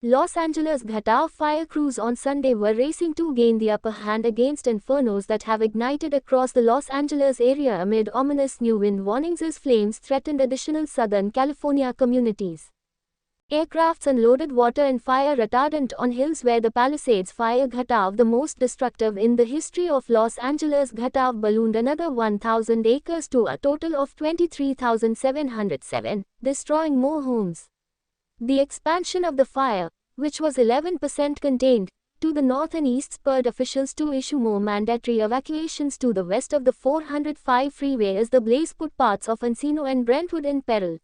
Los Angeles Ghatau fire crews on Sunday were racing to gain the upper hand against infernos that have ignited across the Los Angeles area amid ominous new wind warnings as flames threatened additional Southern California communities. Aircrafts unloaded water and fire retardant on hills where the Palisades Fire Ghatau, the most destructive in the history of Los Angeles Ghatau, ballooned another 1,000 acres to a total of 23,707, destroying more homes. The expansion of the fire, which was 11% contained, to the north and east spurred officials to issue more mandatory evacuations to the west of the 405 freeway as the blaze put parts of Encino and Brentwood in peril.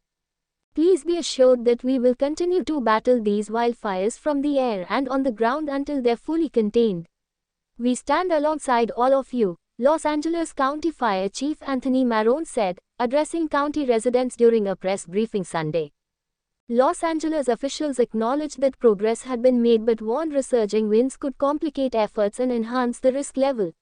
Please be assured that we will continue to battle these wildfires from the air and on the ground until they're fully contained. We stand alongside all of you, Los Angeles County Fire Chief Anthony Marrone said, addressing county residents during a press briefing Sunday. Los Angeles officials acknowledged that progress had been made but warned resurging winds could complicate efforts and enhance the risk level.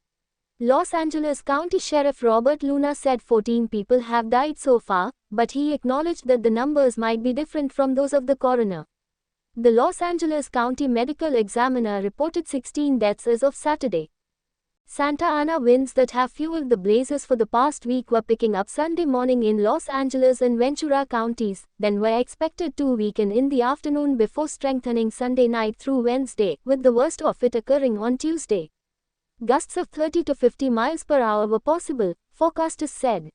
Los Angeles County Sheriff Robert Luna said 14 people have died so far, but he acknowledged that the numbers might be different from those of the coroner. The Los Angeles County Medical Examiner reported 16 deaths as of Saturday. Santa Ana winds that have fueled the blazes for the past week were picking up Sunday morning in Los Angeles and Ventura counties, then were expected to weaken in the afternoon before strengthening Sunday night through Wednesday, with the worst of it occurring on Tuesday. Gusts of 30 to 50 miles per hour were possible, forecasters said.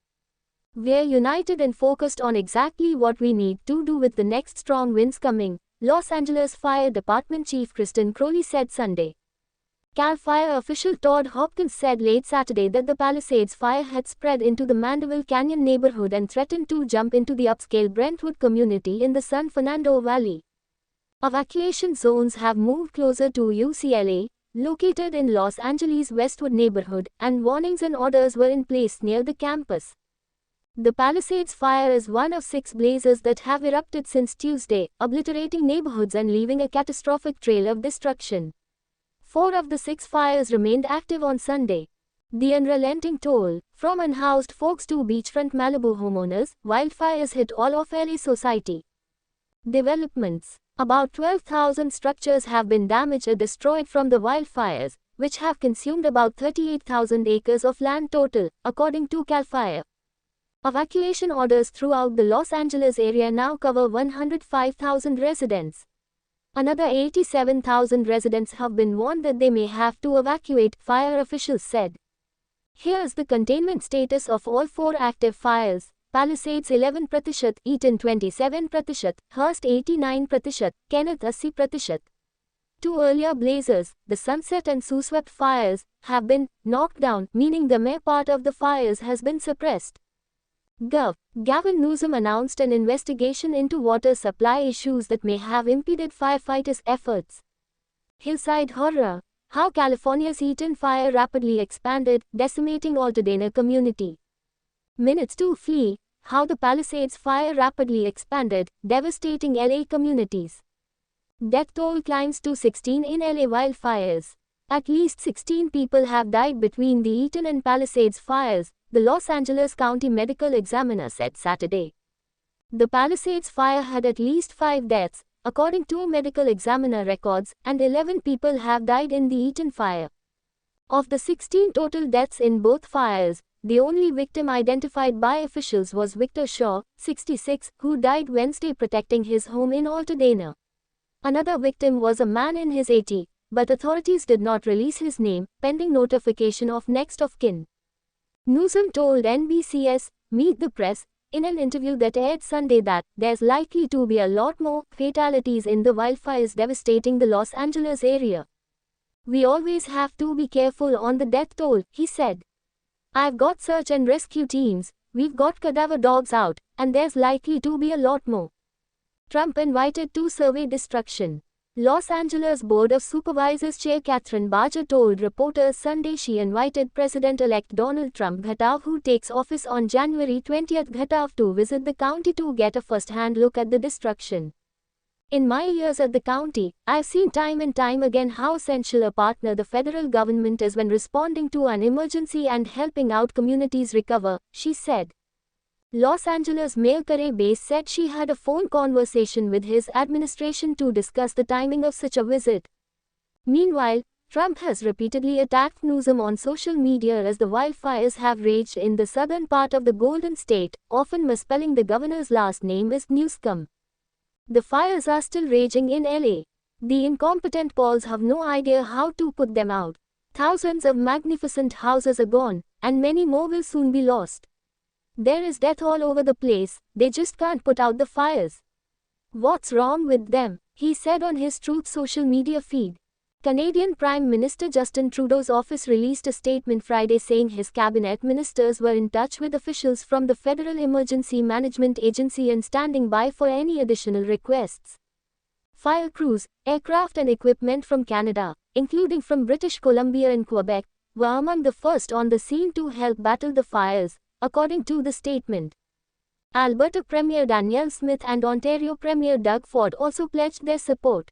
We're united and focused on exactly what we need to do with the next strong winds coming, Los Angeles Fire Department Chief Kristen Crowley said Sunday. CAL FIRE official Todd Hopkins said late Saturday that the Palisades fire had spread into the Mandeville Canyon neighborhood and threatened to jump into the upscale Brentwood community in the San Fernando Valley. Evacuation zones have moved closer to UCLA, located in Los Angeles' Westwood neighborhood, and warnings and orders were in place near the campus. The Palisades fire is one of 6 blazes that have erupted since Tuesday, obliterating neighborhoods and leaving a catastrophic trail of destruction. 4 of the 6 fires remained active on Sunday. The unrelenting toll, from unhoused folks to beachfront Malibu homeowners, wildfires hit all of LA society. Developments. About 12,000 structures have been damaged or destroyed from the wildfires, which have consumed about 38,000 acres of land total, according to CAL FIRE. Evacuation orders throughout the Los Angeles area now cover 105,000 residents. Another 87,000 residents have been warned that they may have to evacuate, fire officials said. Here's the containment status of all 4 active fires: Palisades 11%, Eaton 27%, Hearst 89%, Kenneth 80%. 2 earlier blazes, the Sunset and Suswept fires, have been knocked down, meaning the mere part of the fires has been suppressed. Gavin Newsom announced an investigation into water supply issues that may have impeded firefighters' efforts. Hillside Horror: How California's Eaton fire rapidly expanded, decimating Altadena community. Minutes to Flee: How the Palisades fire rapidly expanded, devastating LA communities. Death toll climbs to 16 in LA wildfires. At least 16 people have died between the Eaton and Palisades fires, the Los Angeles County Medical Examiner said Saturday. The Palisades fire had at least 5 deaths, according to medical examiner records, and 11 people have died in the Eaton fire. Of the 16 total deaths in both fires, the only victim identified by officials was Victor Shaw, 66, who died Wednesday protecting his home in Altadena. Another victim was a man in his 80s, but authorities did not release his name, pending notification of next of kin. Newsom told NBC's Meet the Press, in an interview that aired Sunday, that there's likely to be a lot more fatalities in the wildfires devastating the Los Angeles area. We always have to be careful on the death toll, he said. I've got search and rescue teams, we've got cadaver dogs out, and there's likely to be a lot more. Trump invited to survey destruction. Los Angeles Board of Supervisors Chair Catherine Barger told reporters Sunday she invited President-elect Donald Trump Ghatau, who takes office on January 20, Ghatau, to visit the county to get a first-hand look at the destruction. In my years at the county, I've seen time and time again how essential a partner the federal government is when responding to an emergency and helping out communities recover, she said. Los Angeles Mayor Carey Bass said she had a phone conversation with his administration to discuss the timing of such a visit. Meanwhile, Trump has repeatedly attacked Newsom on social media as the wildfires have raged in the southern part of the Golden State, often misspelling the governor's last name as Newscomb. The fires are still raging in LA. The incompetent Pauls have no idea how to put them out. Thousands of magnificent houses are gone, and many more will soon be lost. There is death all over the place, they just can't put out the fires. What's wrong with them? He said on his Truth social media feed. Canadian Prime Minister Justin Trudeau's office released a statement Friday saying his cabinet ministers were in touch with officials from the Federal Emergency Management Agency and standing by for any additional requests. Fire crews, aircraft and equipment from Canada, including from British Columbia and Quebec, were among the first on the scene to help battle the fires, according to the statement. Alberta Premier Danielle Smith and Ontario Premier Doug Ford also pledged their support.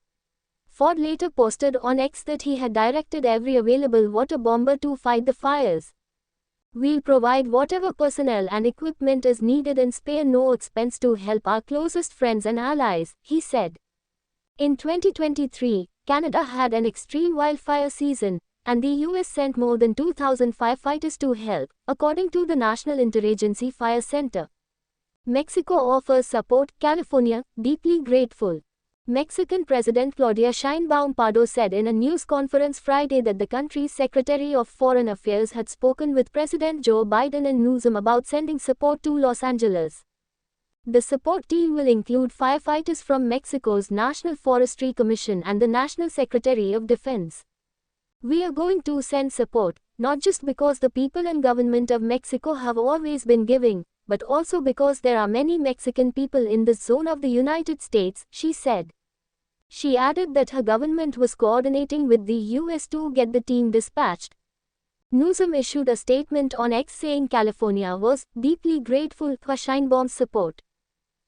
Ford later posted on X that he had directed every available water bomber to fight the fires. "We'll provide whatever personnel and equipment is needed and spare no expense to help our closest friends and allies," he said. In 2023, Canada had an extreme wildfire season, and the US sent more than 2,000 firefighters to help, according to the National Interagency Fire Center. Mexico offers support, California, deeply grateful. Mexican President Claudia Sheinbaum Pardo said in a news conference Friday that the country's Secretary of Foreign Affairs had spoken with President Joe Biden and Newsom about sending support to Los Angeles. The support team will include firefighters from Mexico's National Forestry Commission and the National Secretary of Defense. "We are going to send support, not just because the people and government of Mexico have always been giving, but also because there are many Mexican people in this zone of the United States," she said. She added that her government was coordinating with the US to get the team dispatched. Newsom issued a statement on X saying California was deeply grateful for Sheinbaum's support.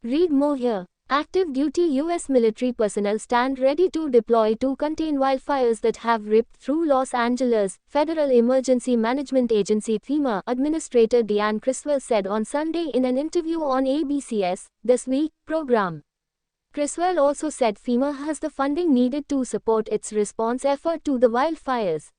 Read more here. Active duty US military personnel stand ready to deploy to contain wildfires that have ripped through Los Angeles, Federal Emergency Management Agency FEMA Administrator Dianne Criswell said on Sunday in an interview on ABC's This Week program. Criswell also said FEMA has the funding needed to support its response effort to the wildfires.